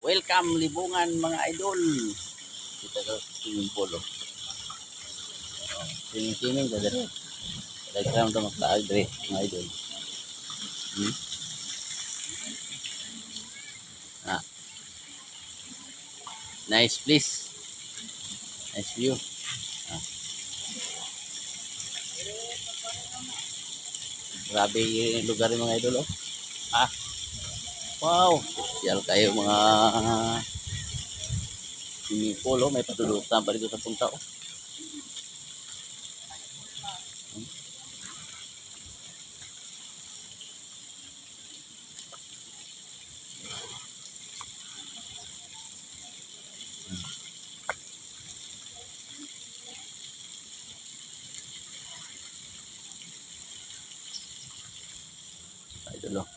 Welcome libungan mga idol. Kita sa swimming pool. Swimming ka dito. Nagkaroon ito maglaag dre mga idol. Ah, nice place. Nice view. Ah, grabe yung lugar yung mga idol. Oh. Ah, wow. Social kayo mga swimming pool. Oh. May patulutan pa dito sa punta. Oh. Idol. Oh.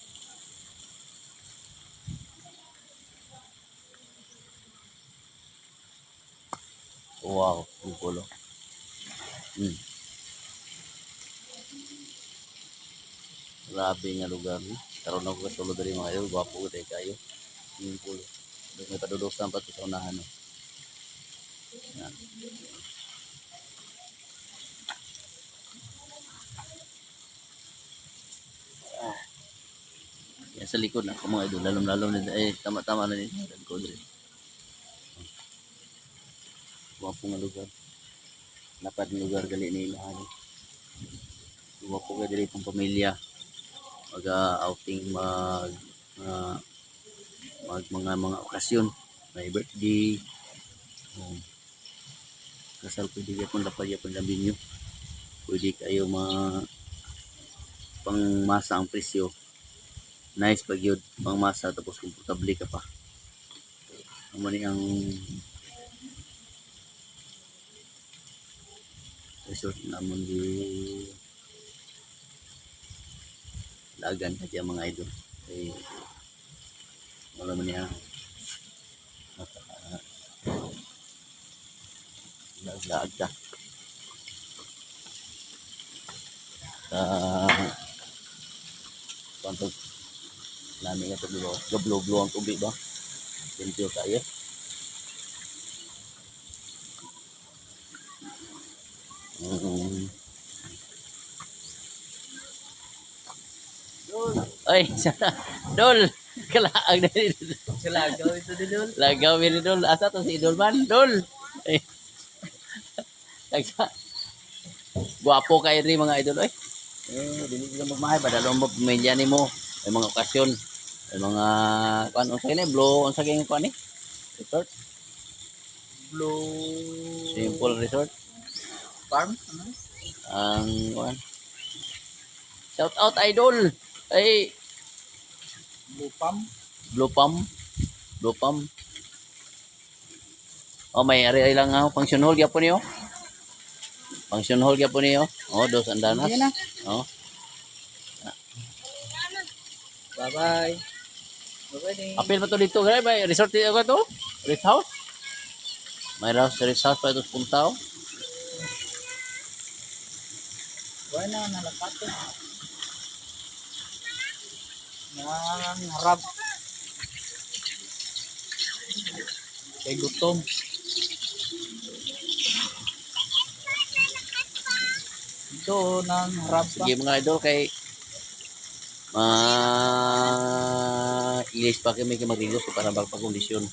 Wow, swimming pool. Oh. Grabe nga lugar ni. Karon ako kasulod diri mga idol, gwapo ko tayo kayo. Swimming pool. May padudusan pa sa unahan. No? Yan. Yan sa likod na mga idol, lalong-lalong na tama-tama na nito. Likod rin. Gwapo nga lugar. Lapad ng lugar gali nila. Gwapo ka diri pang pamilya. Mag-outing uh, mga okasyon. May birthday. Kasal pwede ka kung lapad yapon labi nyo. Pwede kayo pangmasa ang presyo. Nice pag yun, pangmasa tapos komportable ka pa. Ang ang resort namon di lagan kaya mga idol. Wala man niya laag ka. Pantog nami nga ito gablo-glo ang tubig ba? Thank kayo. Ay, Dol. Kalaag na dito. Lagaw ito din doon. Lagaw ni Dol. Asa to si Idol man? Dol. Ay. Guwapo kayo rin mga idol. Ay. Dili ka magmahay. Padalong mo pamilya ni mo. May mga okasyon. May mga kuan unsa kini blow unsa kini kuan ni? Resort. Simple resort. Farm? Ano? Ang kuan. Shout out idol. Ay Blue Pump. Blue Pump. Oh, may ari lang function hall gyapon niyo. Function hall gyapon niyo. Oh, dos andanas. Oh. Bye-bye. Bye-bye. Apil pa to dito, guys. May resort dito ka to? Rest house? May rest house pa ito punta. Oh. Buena, nalapato. Yang harap. Kay gutom. Ito nang harap pa. Sige mga idol kay ilis pa kami kay magigos para magpakondisyon.